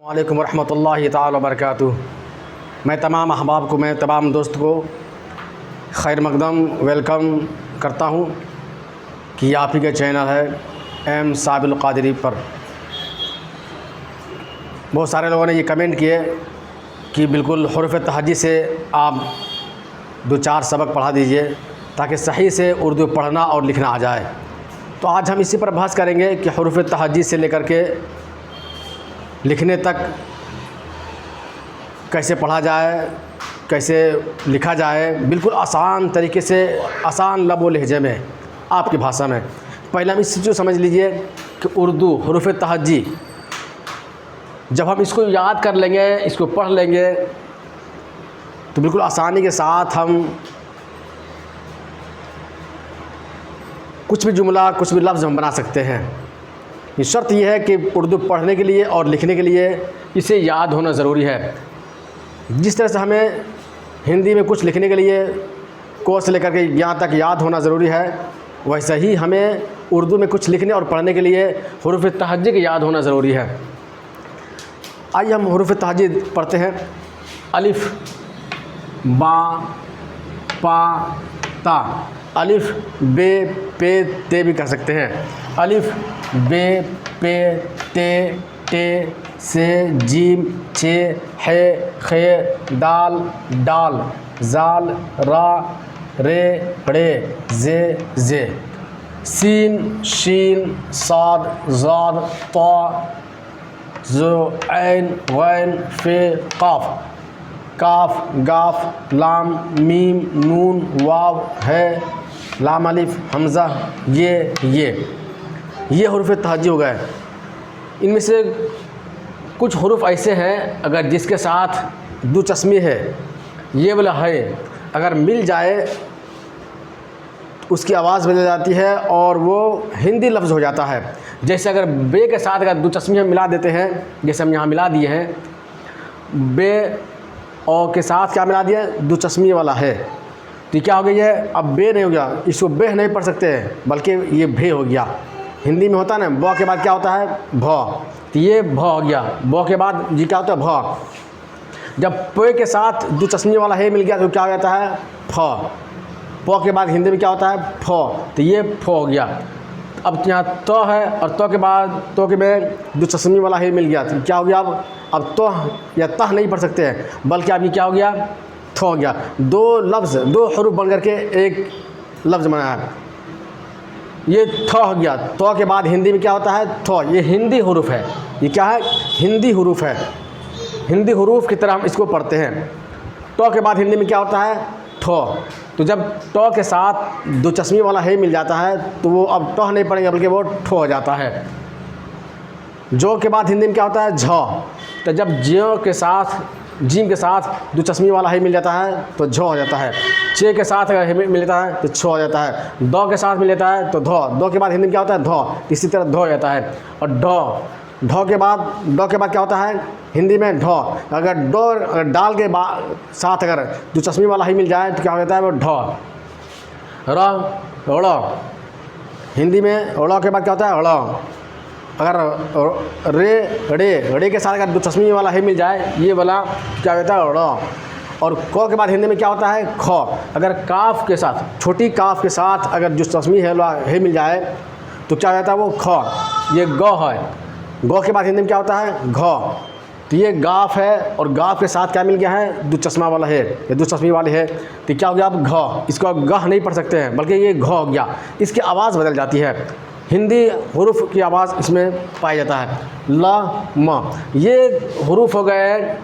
वालेकुम रहमतुल्लाहि ताला वबरकातुहू। मैं तमाम अहबाब को, मैं तमाम दोस्त को खैर मकदम वेलकम करता हूँ कि आप ही के चैनल है एम साबिल क़ादरी पर। बहुत सारे लोगों ने ये कमेंट किए कि बिल्कुल हुरूफ़ तहज्जी से आप 2-4 सबक पढ़ा दीजिए ताकि सही से उर्दू पढ़ना और लिखना आ जाए। तो आज हम इसी पर बहस करेंगे कि हुरूफ़ तहज्जी से लेकर के लिखने तक कैसे पढ़ा जाए, कैसे लिखा जाए, बिल्कुल आसान तरीके से, आसान लब व लहजे में, आपकी भाषा में। पहले हम इस चीज़ को समझ लीजिए कि उर्दू हुरूफ़ तहज्जी जब हम इसको याद कर लेंगे, इसको पढ़ लेंगे तो बिल्कुल आसानी के साथ हम कुछ भी जुमला, कुछ भी लफ्ज़ हम बना सकते हैं। ये शर्त यह है कि उर्दू पढ़ने के लिए और लिखने के लिए इसे याद होना ज़रूरी है। जिस तरह से हमें हिंदी में कुछ लिखने के लिए को से लेकर के यहाँ तक याद होना ज़रूरी है, वैसे ही हमें उर्दू में कुछ लिखने और पढ़ने के लिए हुरूफ़ तहज्जी के याद होना ज़रूरी है। आइए हम हुरूफ़ तहज्जी पढ़ते हैं। अलिफ़, बा, पा, ता। अलिफ़, बे, पे, ते भी कह सकते हैं। अलिफ़, बे, पे, ते, टे, से, जीम, छे, है, खे, दाल, डाल, जाल, रा, रे, रे, जे, सीन, शीन, साद, ज़ाद, ता, ज़ो, ऐन, गैन, फे, काफ, काफ, गाफ, लाम, मीम, नून, वाव, है, लाम, अलिफ, हमज़ा, ये हुरूफ़ तहज्जी हो गए। इनमें से कुछ हुरूफ़ ऐसे हैं अगर जिसके साथ दो चश्मे है, ये वाला है अगर मिल जाए उसकी आवाज़ बदल जाती है और वो हिंदी लफ्ज़ हो जाता है। जैसे अगर बे के साथ अगर दो चश्मे हम मिला देते हैं, जैसे हम यहाँ मिला दिए हैं, बे और के साथ क्या मिला दिया, दो चश्मे वाला है, तो क्या हो गया है, अब बे नहीं हो गया, इसको बेह नहीं पढ़ सकते हैं बल्कि ये भे हो गया। हिंदी में होता है ना, ब के बाद क्या होता है, भ, तो ये भ हो गया। ब के बाद जी क्या होता है, भ। जब प के साथ दो चश्मे वाला है मिल गया तो क्या हो जाता है, फ। प के बाद हिंदी में क्या होता है, फ, तो ये फ हो गया। अब यहाँ तो है और तो के बाद तो के में दो चश्मे वाला है मिल गया तो क्या हो गया, अब तो या तह नहीं पढ़ सकते हैं बल्कि अब ये क्या हो गया, थ हो गया। दो लफ्ज़, दो हरूफ बन करके एक लफ्ज़ बना है, ये थ हो गया। तो के बाद हिंदी में क्या होता है, थ। ये हिंदी हुरूफ है, ये क्या है, हिंदी हुरूफ है। हिंदी हुरूफ की तरह हम इसको पढ़ते हैं। तो के बाद हिंदी में क्या होता है, ठ। तो जब ट के साथ दो चश्मे वाला है मिल जाता है तो वो अब ट नहीं पढ़ेंगे बल्कि वो ठ हो जाता है। जो के बाद हिंदी में क्या होता है, झ। तो जब ज्यों के साथ, जीम के साथ दो चश्मे वाला है मिल जाता है तो झ हो जाता है। चे के साथ अगर मिल जाता है तो छ हो जाता है। द के साथ मिल जाता है तो ध। द के बाद हिंदी में क्या होता है, ध। इसी तरह ध हो जाता है। और ढ के बाद, ड के बाद क्या होता है हिंदी में, ढ। अगर अगर डाल के साथ अगर दो चश्मे वाला ही मिल जाए तो क्या हो जाता है, वो ढ। ड़, हिंदी में ड़ के बाद क्या होता है, ड़। अगर रे के साथ अगर दो चश्मे वाला है मिल जाए, ये वाला क्या होता है, ड़। और क के बाद हिंदी में क्या होता है, ख। अगर काफ के साथ, छोटी काफ के साथ अगर जो चश्मे है मिल जाए तो क्या हो जाता है, वो ख। ये ग है। ग के बाद हिंदी में क्या होता है, घ। तो ये गाफ है और गाफ के साथ क्या मिल गया है, दो चश्मा वाला है, ये दो चश्मे वाले है, तो क्या हो गया, अब घ। इसको अब गह नहीं पढ़ सकते हैं बल्कि ये घ हो गया। इसकी आवाज़ बदल जाती है, हिंदी हुरूफ की आवाज़ इसमें पाई जाता है। ल, म, ये हुरूफ हो गए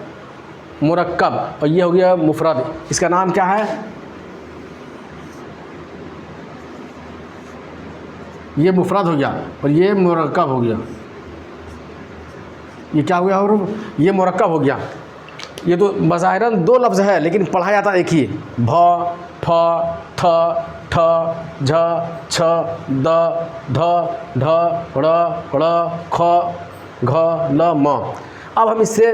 मुरक्कब और ये हो गया मुफरद। इसका नाम क्या है, ये मुफरद हो गया और ये मुरक्कब हो गया। ये क्या हो गया हुरूफ, ये मुरक्कब हो गया। ये तो बज़ाहिरन दो लफ्ज़ है लेकिन पढ़ा जाता है एक ही, भ, फ, थ, ठ, झ, छ, द, ध, ढ, ड़, ख, घ, ल, म। अब हम इससे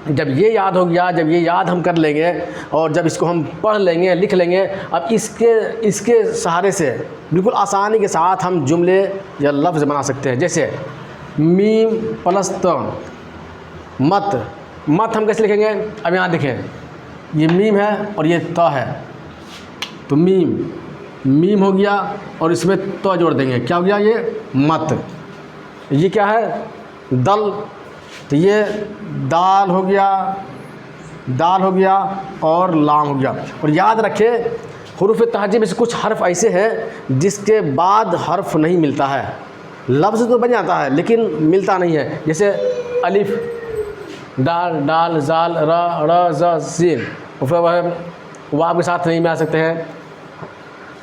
जब ये याद हो गया, जब ये याद हम कर लेंगे और जब इसको हम पढ़ लेंगे, लिख लेंगे, अब इसके सहारे से बिल्कुल आसानी के साथ हम जुमले या लफ्ज़ बना सकते हैं। जैसे मीम प्लस त, मत, मत हम कैसे लिखेंगे? अब यहाँ देखें, ये मीम है और ये त है, तो मीम, मीम हो गया और इसमें तो जोड़ देंगे, क्या हो गया? ये मत। ये क्या है? दल, तो ये दाल हो गया, दाल हो गया और लाम हो गया। और याद रखें, हुरूफ तहजी में से कुछ हर्फ ऐसे हैं जिसके बाद हर्फ नहीं मिलता है। लफ्ज़ तो बन जाता है लेकिन मिलता नहीं है, जैसे अलिफ, दाल, डाल, जाल, र, ज, सीन, और फिर वह वाव के साथ नहीं मिला सकते हैं।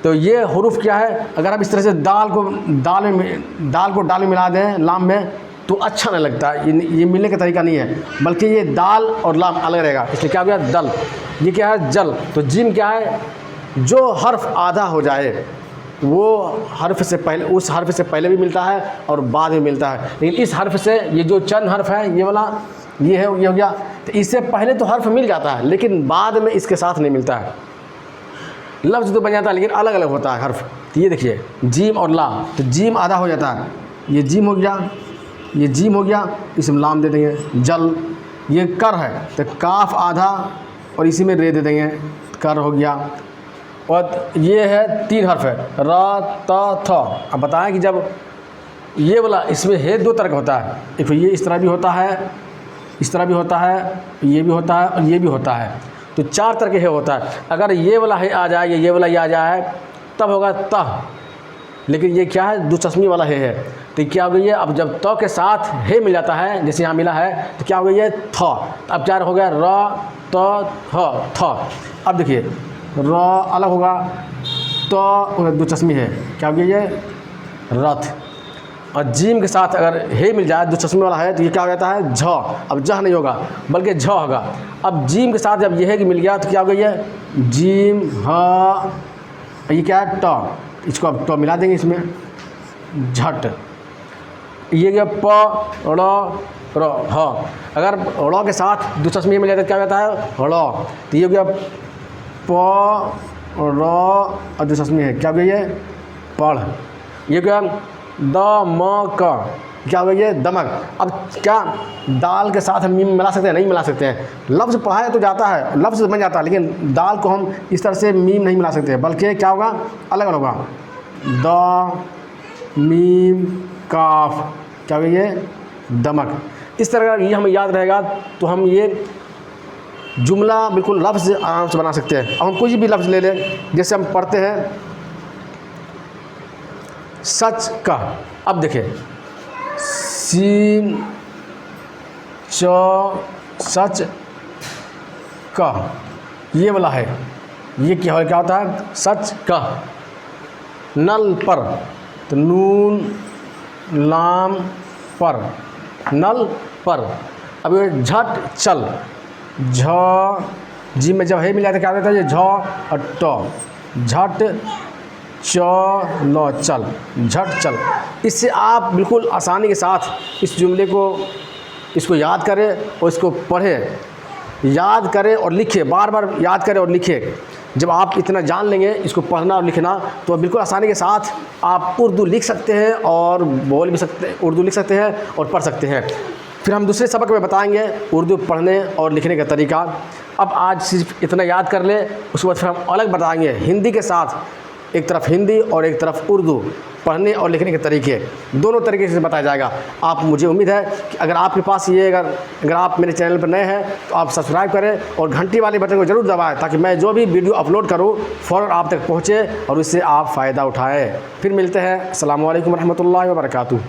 तो ये हुरूफ क्या है? अगर आप इस तरह से दाल को डाल में मिला दें लाम में तो अच्छा नहीं लगता, ये मिलने का तरीका नहीं है, बल्कि ये दाल और लाम अलग रहेगा, इसलिए क्या हो गया? दल। ये क्या है? जल। तो जिम क्या है? जो हर्फ आधा हो जाए वो हर्फ से पहले, उस हर्फ से पहले भी मिलता है और बाद में मिलता है। लेकिन इस हर्फ से, ये जो चंद हर्फ है, ये वाला, ये है, ये हो गया, तो इससे पहले तो हर्फ मिल जाता है लेकिन बाद में इसके साथ नहीं मिलता है। लफ्ज़ तो बन जाता है लेकिन अलग अलग होता है हर्फ। तो ये देखिए, जीम और लाम, तो जीम आधा हो जाता है, ये जीम हो गया, ये जीम हो गया, इसमें लाम दे देंगे, जल। ये कर है, तो काफ आधा और इसी में रे दे देंगे, कर हो गया। और ये है 3 हर्फ है, र, त, थ। अब बताएं कि जब ये वाला, इसमें है 2 तरह का होता है, एक ये इस तरह भी होता है, इस तरह भी होता है, ये भी होता है और ये भी होता है, तो 4 तरह के है होता है। अगर ये वाला है आ जाए, ये वाला ये आ जाए, तब होगा तह। लेकिन ये क्या है? दुचस्मी वाला है, तो क्या हो गई है? अब जब त के साथ है मिल जाता है, जैसे यहाँ मिला है, तो क्या हो गई है? थ। अब 4 हो गया, र, त, थ, थ। अब देखिए, र अलग होगा, तो दुचस्मी है, क्या हो गई है? रथ। और जीम के साथ अगर हे मिल जाए, दुचस्मी वाला है, तो ये क्या हो जाता है? झ। अब जह नहीं होगा बल्कि झ होगा। अब जीम के साथ जब यह मिल गया तो क्या हो गई है? जीम, ह, ये क्या है? ट। इसको अब ट मिला देंगे इसमें, झट। ये गया प, र, ह। अगर ड़ के साथ दुचस्मी मिल जाता है, क्या हो जाता है? ड़। तो ये हो गया प, र और दुचस्मी है, क्या हो गई है? पढ़। ये क्या? द, म, क, क्या हो गई है? दमक। अब क्या दाल के साथ हम मीम मिला सकते हैं? नहीं मिला सकते हैं। लफ्ज़ पढ़ाया तो जाता है, लफ्ज़ बन जाता है, लेकिन दाल को हम इस तरह से मीम नहीं मिला सकते, बल्कि क्या होगा? अलग अलग होगा, द, मीम, काफ, क्या हो गई है? दमक। इस तरह का ये हमें याद रहेगा तो हम ये जुमला बिल्कुल लफ्ज़ आराम से बना सकते हैं। अब हम कोई भी लफ्ज़ ले लें, जैसे हम पढ़ते हैं सच का। अब देखें, सीन, च, सच का, ये वाला है, ये क्या होता है? सच का। नल पर, तो नून, लाम, पर, नल पर। अब ये झट चल, झ, जी में जब है मिल जाता है, क्या होता है? ये झ और ट, झट च, ल, चल, झट चल। इससे आप बिल्कुल आसानी के साथ इस जुमले को, इसको याद करें और इसको पढ़ें, याद करें और लिखें, बार बार याद करें और लिखें। जब आप इतना जान लेंगे इसको पढ़ना और लिखना, तो बिल्कुल आसानी के साथ आप उर्दू लिख सकते हैं और बोल भी सकते हैं, उर्दू लिख सकते हैं और पढ़ सकते हैं। फिर हम दूसरे सबक में बताएंगे उर्दू पढ़ने और लिखने का तरीका। अब आज सिर्फ इतना याद कर ले, उसके बाद फिर हम अलग बताएंगे हिंदी के साथ, एक तरफ हिंदी और एक तरफ उर्दू पढ़ने और लिखने के तरीके, दोनों तरीके से बताया जाएगा। आप, मुझे उम्मीद है कि अगर आपके पास ये, अगर आप मेरे चैनल पर नए हैं तो आप सब्सक्राइब करें और घंटी वाले बटन को ज़रूर दबाएं, ताकि मैं जो भी वीडियो अपलोड करूं फ़ौरन आप तक पहुंचे और उससे आप फ़ायदा उठाएं। फिर मिलते हैं। अस्सलामु अलैकुम रहमतुल्लाहि व बरकातुहू।